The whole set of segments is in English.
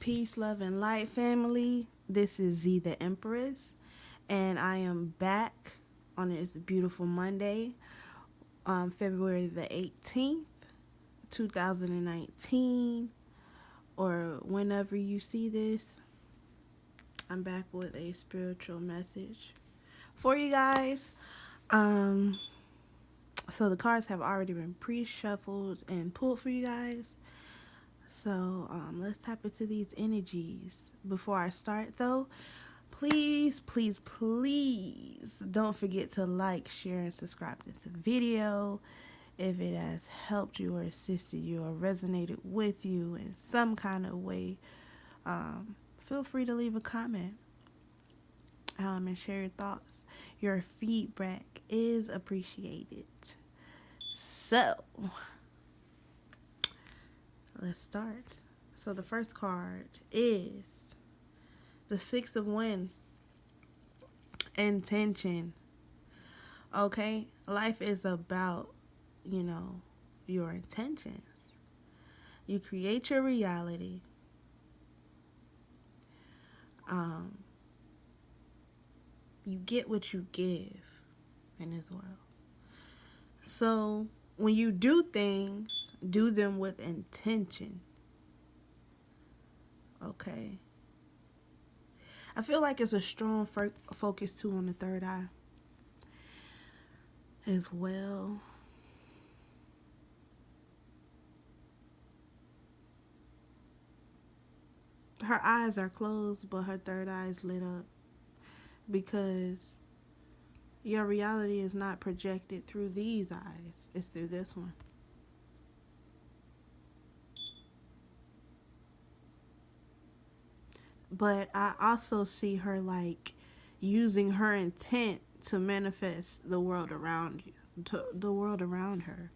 Peace, love, and light, family. This is Z the Empress, and I am back on this beautiful Monday, February the 18th, 2019, or whenever you see this. I'm back with a spiritual message for you guys. Um, so the cards have already been pre-shuffled and pulled for you guys. So let's tap into these energies. Before I start, though, please, please, please don't forget to like, share, and subscribe to this video. If it has helped you or assisted you or resonated with you in some kind of way, feel free to leave a comment and share your thoughts. Your feedback is appreciated. So, let's start. So the first card is the Six of Wands. Intention. Okay? Life is about, your intentions. You create your reality. You get what you give in this world. So when you do things, do them with intention. Okay? I feel like it's a strong focus too on the third eye as well. Her eyes are closed, but her third eye is lit up because your reality is not projected through these eyes. It's through this one. But I also see her like using her intent to manifest the world around you, to the world around her.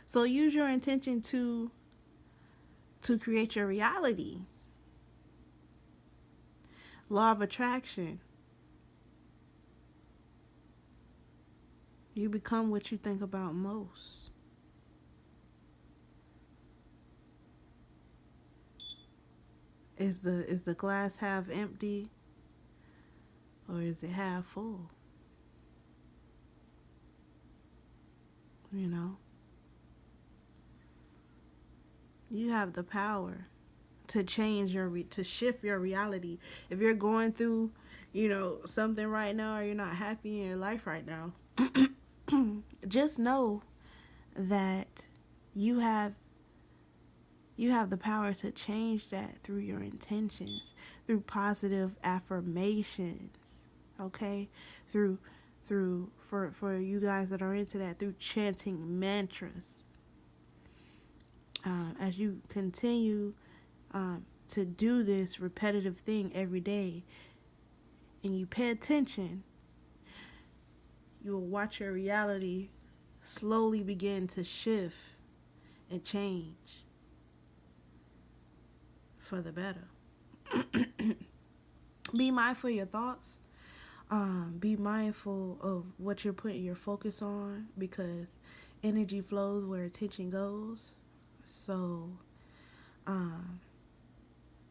So use your intention to create your reality. Law of attraction. You become what you think about most. Is the glass half empty or is it half full? You have the power to change to shift your reality. If you're going through, something right now, or you're not happy in your life right now, just know that you have the power to change that through your intentions, through positive affirmations, okay? Through for you guys that are into that, through chanting mantras. As you continue to do this repetitive thing every day and you pay attention, you will watch your reality slowly begin to shift and change for the better. Be mindful of your thoughts. Be mindful of what you're putting your focus on, because energy flows where attention goes. So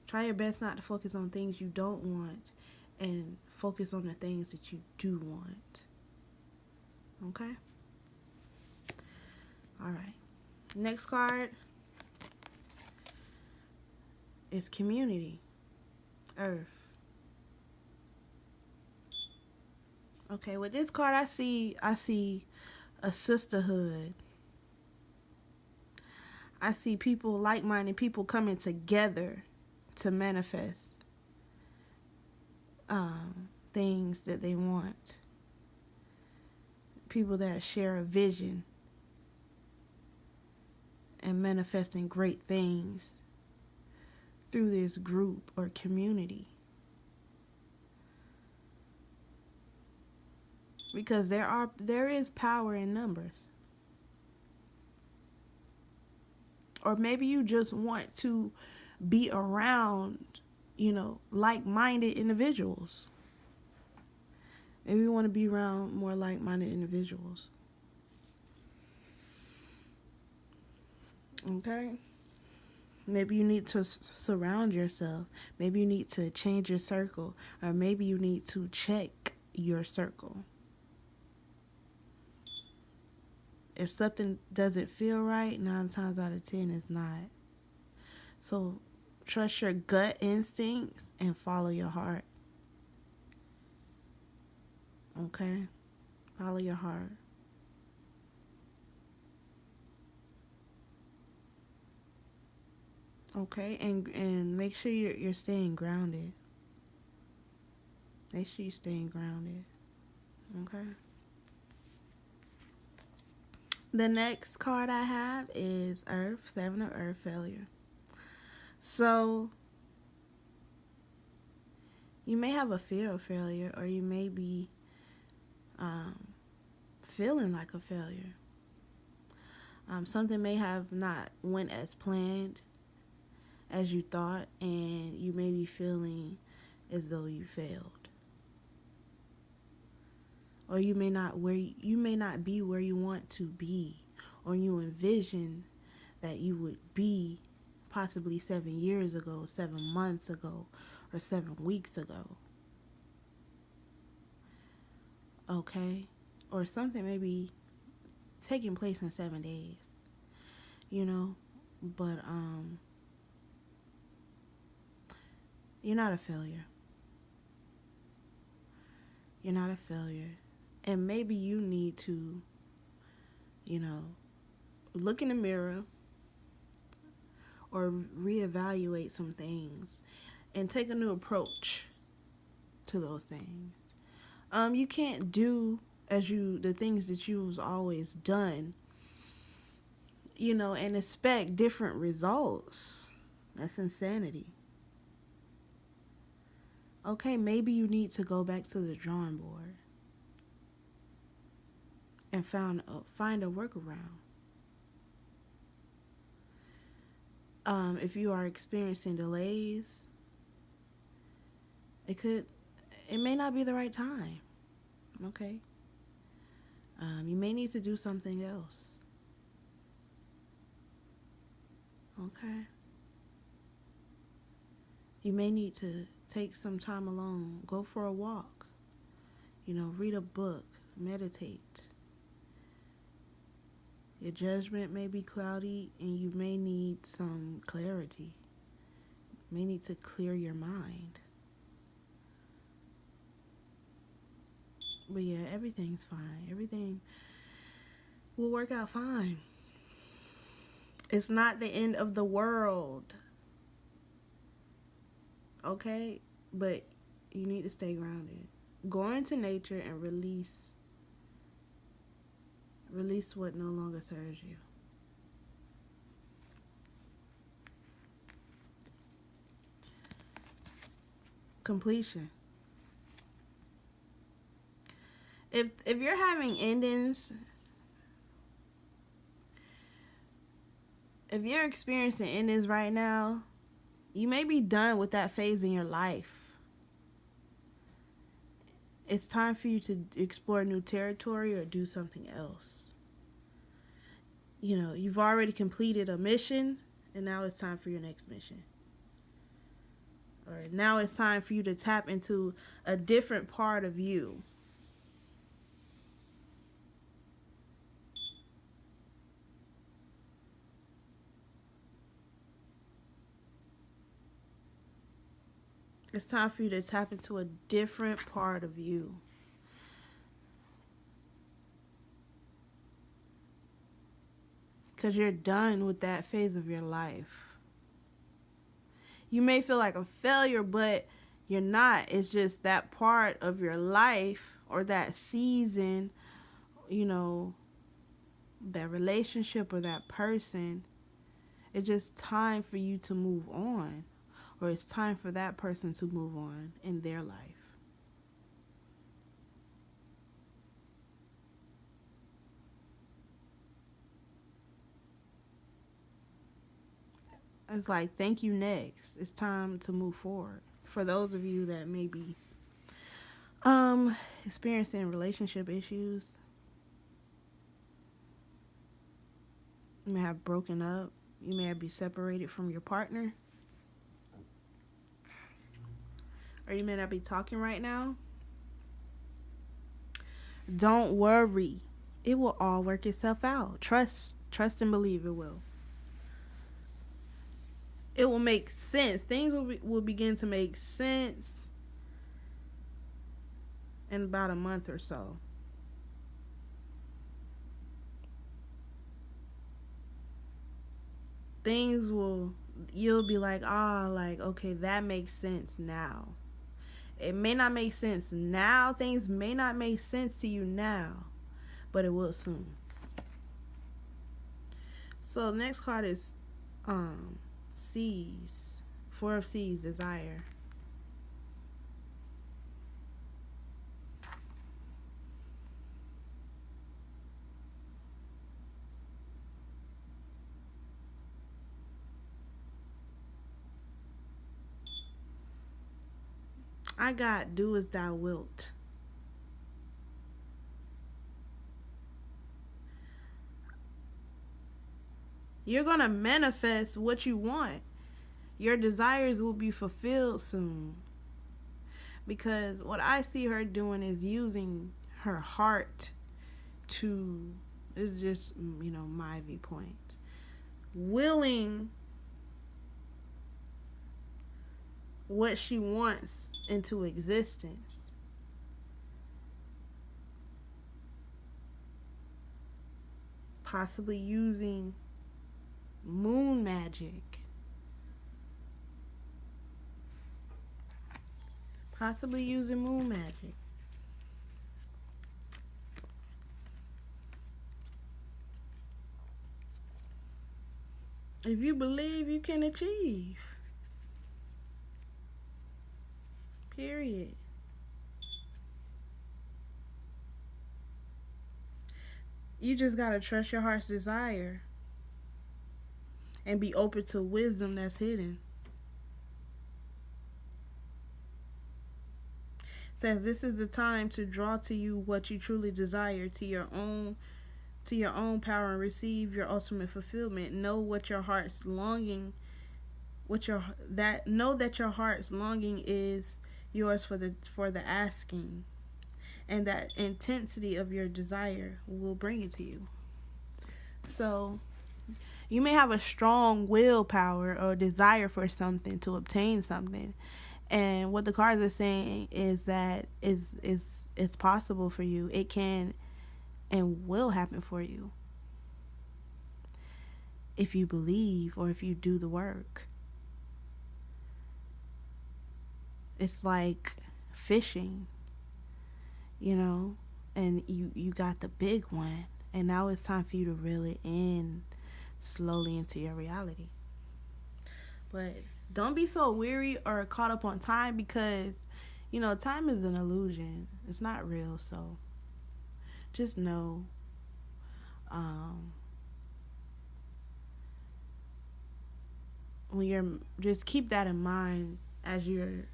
try your best not to focus on things you don't want and focus on the things that you do want. Okay? All right. Next card is community. Earth. Okay, with this card I see a sisterhood. I see people, like-minded people, coming together to manifest things that they want. People that share a vision and manifesting great things through this group or community. Because there is power in numbers. Or maybe you just want to be around, like-minded individuals. Maybe you want to be around more like-minded individuals. Okay? Maybe you need to surround yourself. Maybe you need to change your circle. Or maybe you need to check your circle. If something doesn't feel right, 9 times out of 10 it's not. So trust your gut instincts and follow your heart. Okay? Follow your heart. Okay? And make sure you're staying grounded. Make sure you're staying grounded. Okay? The next card I have is Earth, 7 of Earth, failure. So, you may have a fear of failure, or you may be feeling like a failure. Something may have not went as planned as you thought, and you may be feeling as though you failed. Or you may not be where you want to be, or you envision that you would be possibly 7 years ago, 7 months ago, or 7 weeks ago. Okay? Or something may be taking place in 7 days. You know? But you're not a failure. You're not a failure. And maybe you need to, look in the mirror or reevaluate some things and take a new approach to those things. You can't do the things that you've always done, and expect different results. That's insanity. Okay, maybe you need to go back to the drawing board and find a workaround. If you are experiencing delays, it may not be the right time. Okay. You may need to do something else. Okay. You may need to take some time alone. Go for a walk. Read a book. Meditate. Your judgment may be cloudy and you may need some clarity. You may need to clear your mind. But yeah, everything's fine. Everything will work out fine. It's not the end of the world. Okay? But you need to stay grounded. Go into nature and release what no longer serves you. Completion. If you're having endings, if you're experiencing endings right now, you may be done with that phase in your life. It's time for you to explore new territory or do something else. You've already completed a mission, and now it's time for your next mission. Or now it's time for you to tap into a different part of you. It's time for you to tap into a different part of you. Because you're done with that phase of your life. You may feel like a failure, but you're not. It's just that part of your life or that season, that relationship or that person. It's just time for you to move on. Or it's time for that person to move on in their life. It's like, thank you, next. It's time to move forward. For those of you that may be experiencing relationship issues, you may have broken up, You may be separated from your partner, or you may not be talking right now. Don't worry. It will all work itself out. Trust and believe it will. It will make sense. Things will begin to make sense in about a month or so. Things will, you'll be like, like, okay, that makes sense now. It may not make sense now. Things may not make sense to you now, but it will soon. So the next card is C's. Four of C's, desire. I got do as thou wilt. You're going to manifest what you want. Your desires will be fulfilled soon. Because what I see her doing is using her heart to, this is just, my viewpoint. Willing what she wants into existence. Possibly using moon magic. Possibly using moon magic. If you believe, you can achieve. Period. You just gotta trust your heart's desire and be open to wisdom that's hidden. It says this is the time to draw to you what you truly desire, to your own power, and receive your ultimate fulfillment. Know what your heart's longing, know that your heart's longing is yours for the asking, and that intensity of your desire will bring it to you. So you may have a strong willpower or desire for something, to obtain something, and what the cards are saying is that it's possible for you. It can and will happen for you if you believe or if you do the work. It's like fishing, and you got the big one, and now it's time for you to reel it in slowly into your reality. But don't be so weary or caught up on time, because time is an illusion. It's not real. So just know, when you're, just keep that in mind as you're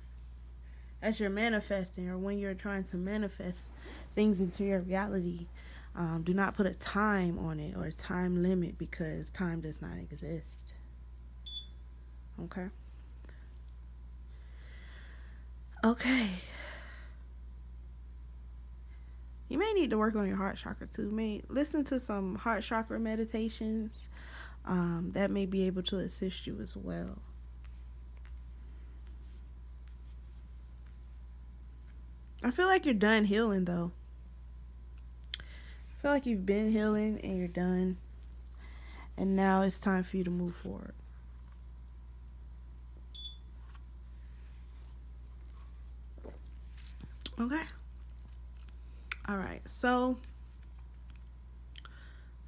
manifesting, or when you're trying to manifest things into your reality. Do not put a time on it or a time limit, because time does not exist. Okay. You may need to work on your heart chakra too. May listen to some heart chakra meditations. That may be able to assist you as well. I feel like you're done healing, though. I feel like you've been healing and you're done. And now it's time for you to move forward. Okay. All right. So,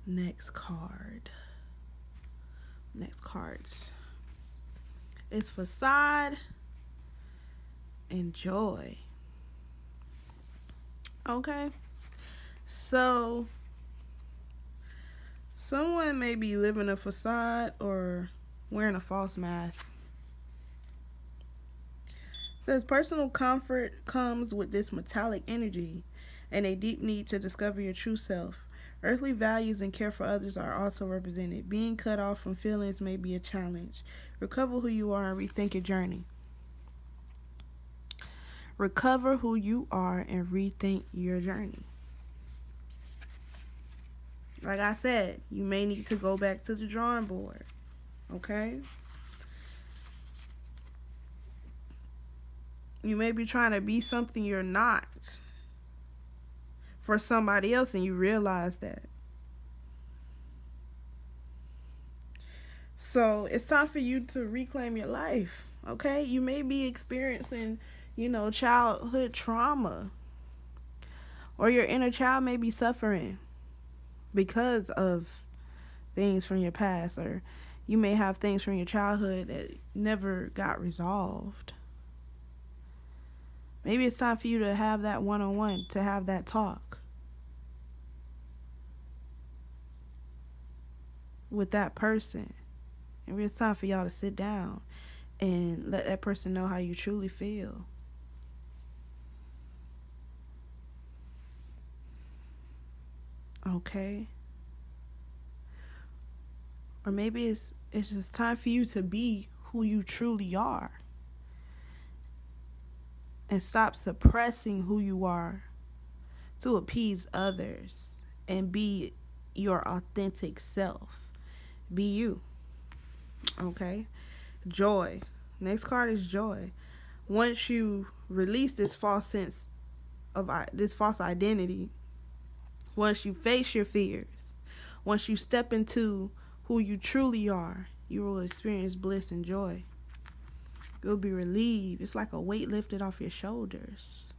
next cards. It's facade and joy. Okay. So, someone may be living a facade or wearing a false mask. It says personal comfort comes with this metallic energy and a deep need to discover your true self. Earthly values and care for others are also represented. Being cut off from feelings may be a challenge. Recover who you are and rethink your journey. Recover who you are and rethink your journey. Like I said, you may need to go back to the drawing board. Okay? You may be trying to be something you're not for somebody else, and you realize that. So it's time for you to reclaim your life. Okay? You may be experiencing, childhood trauma, or your inner child may be suffering because of things from your past, or you may have things from your childhood that never got resolved. Maybe it's time for you to have that one-on-one, to have that talk with that person. Maybe it's time for y'all to sit down and let that person know how you truly feel. Okay? Or maybe it's just time for you to be who you truly are. And stop suppressing who you are to appease others. And be your authentic self. Be you. Okay? Joy. Next card is joy. Once you release this false sense of this false identity, once you face your fears, once you step into who you truly are, you will experience bliss and joy. You'll be relieved. It's like a weight lifted off your shoulders.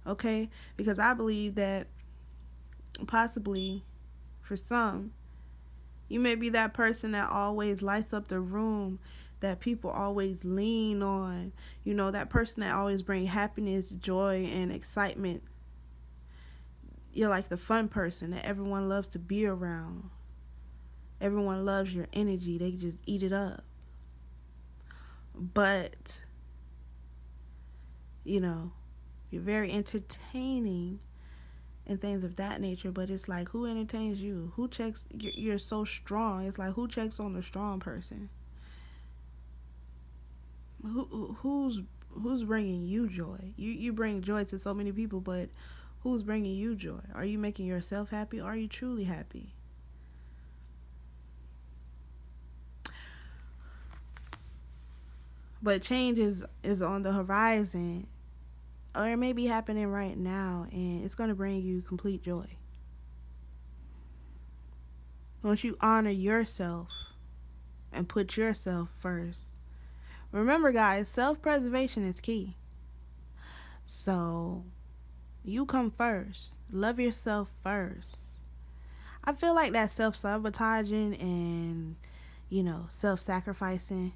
Okay? Because I believe that possibly for some, you may be that person that always lights up the room, that people always lean on. That person that always brings happiness, joy, and excitement. You're like the fun person that everyone loves to be around. Everyone loves your energy. They just eat it up. But, you're very entertaining and things of that nature. But it's like, who entertains you? Who checks? You're so strong. It's like, who checks on the strong person? Who's bringing you joy? You bring joy to so many people, but who's bringing you joy? Are you making yourself happy? Are you truly happy? But change is on the horizon, or it may be happening right now, and it's going to bring you complete joy. Once you honor yourself and put yourself first. Remember, guys, self-preservation is key. So, you come first. Love yourself first. I feel like that self-sabotaging and, self-sacrificing,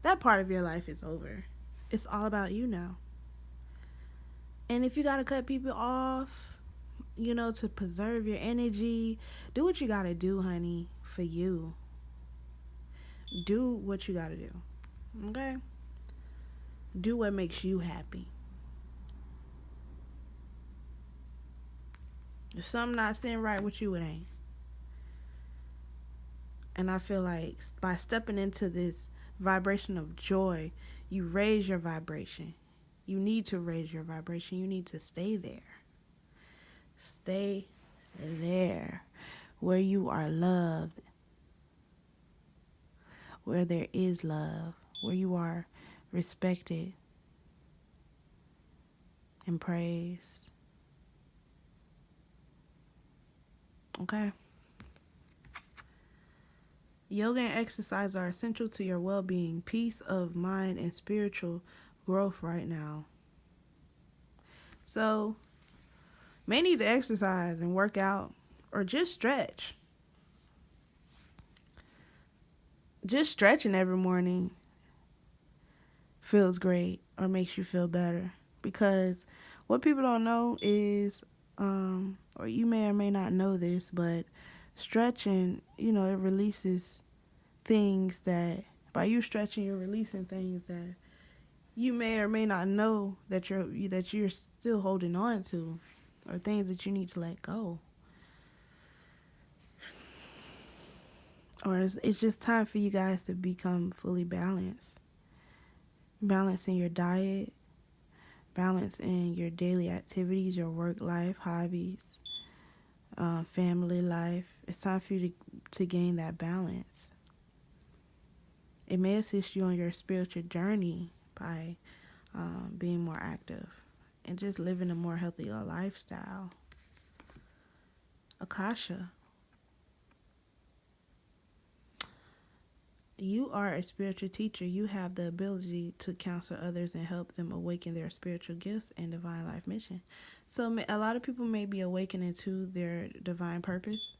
that part of your life is over. It's all about you now. And if you got to cut people off, to preserve your energy, do what you got to do, honey, for you. Do what you got to do. Okay? Do what makes you happy. If something not sitting right with you, it ain't. And I feel like by stepping into this vibration of joy, you raise your vibration. You need to raise your vibration. You need to stay there. Stay there where you are loved, where there is love, where you are respected and praised. Okay? Yoga and exercise are essential to your well-being, peace of mind, and spiritual growth right now. So, may need to exercise and work out or just stretch. Just stretching every morning feels great or makes you feel better. Because what people don't know is, or you may or may not know this, but stretching, it releases things that, by you stretching, you're releasing things that you may or may not know that you're still holding on to, or things that you need to let go. Or it's just time for you guys to become fully balanced. Balance in your diet, balance in your daily activities, your work life, hobbies, family life. It's time for you to gain that balance. It may assist you on your spiritual journey by being more active and just living a more healthy lifestyle. Akasha, you are a spiritual teacher. You have the ability to counsel others and help them awaken their spiritual gifts and divine life mission. So a lot of people may be awakening to their divine purpose.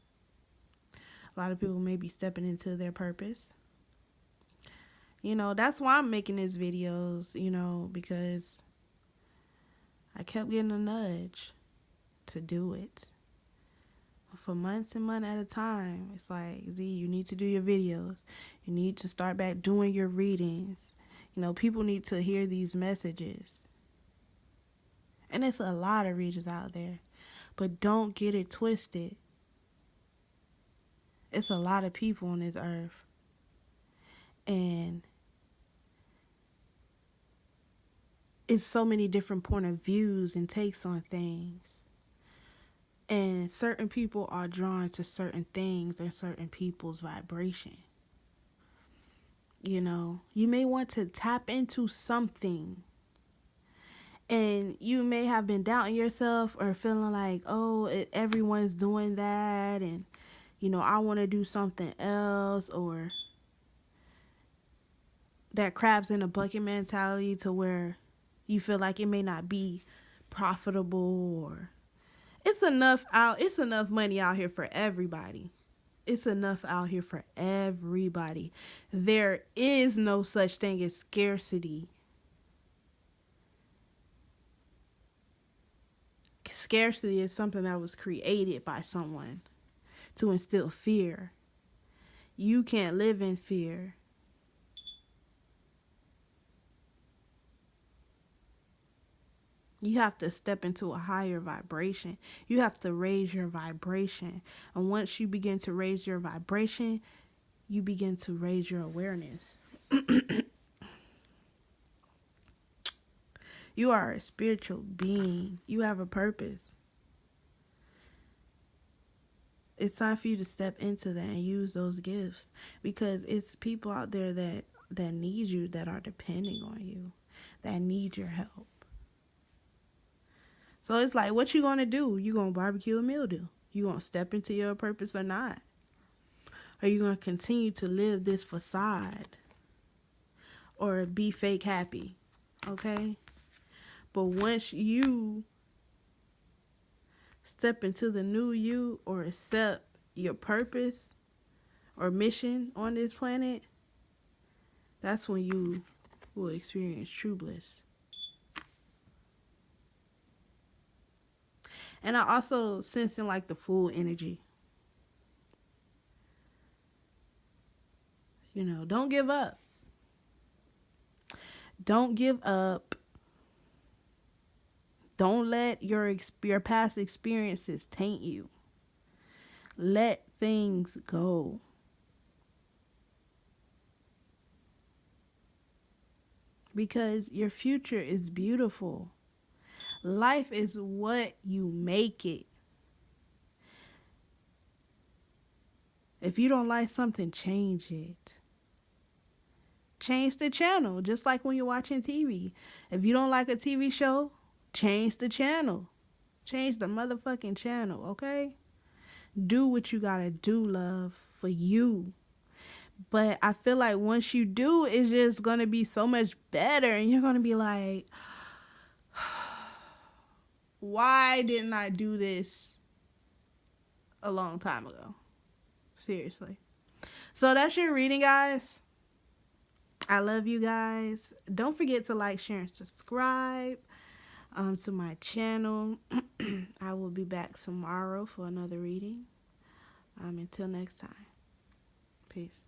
A lot of people may be stepping into their purpose. That's why I'm making these videos, because I kept getting a nudge to do it. For months and months at a time. It's like, Z, you need to do your videos. You need to start back doing your readings. People need to hear these messages. And it's a lot of readers out there. But don't get it twisted. It's a lot of people on this earth. And it's so many different point of views and takes on things. And certain people are drawn to certain things and certain people's vibration. You may want to tap into something. And you may have been doubting yourself or feeling like, oh, everyone's doing that. And, I want to do something else. Or that crabs in a bucket mentality to where you feel like it may not be profitable, or it's enough money out here for everybody. It's enough out here for everybody. There is no such thing as scarcity. Scarcity is something that was created by someone to instill fear. You can't live in fear. You have to step into a higher vibration. You have to raise your vibration. And once you begin to raise your vibration, you begin to raise your awareness. You are a spiritual being. You have a purpose. It's time for you to step into that and use those gifts, because it's people out there that need you, that are depending on you, that need your help. So it's like, what you gonna do? You gonna barbecue a mildew? You gonna step into your purpose or not? Are you gonna continue to live this facade or be fake happy? Okay? But once you step into the new you or accept your purpose or mission on this planet, that's when you will experience true bliss. And I also sensing like the full energy. Don't give up. Don't give up. Don't let your past experiences taint you. Let things go. Because your future is beautiful. Life is what you make it. If you don't like something, change it. Change the channel, just like when you're watching TV. If you don't like a TV show, change the channel. Change the motherfucking channel, okay? Do what you gotta do, love, for you. But I feel like once you do, it's just gonna be so much better. And you're gonna be like, why didn't I do this a long time ago? Seriously. So that's your reading, guys. I love you guys. Don't forget to like, share, and subscribe to my channel. I will be back tomorrow for another reading. Until next time. Peace.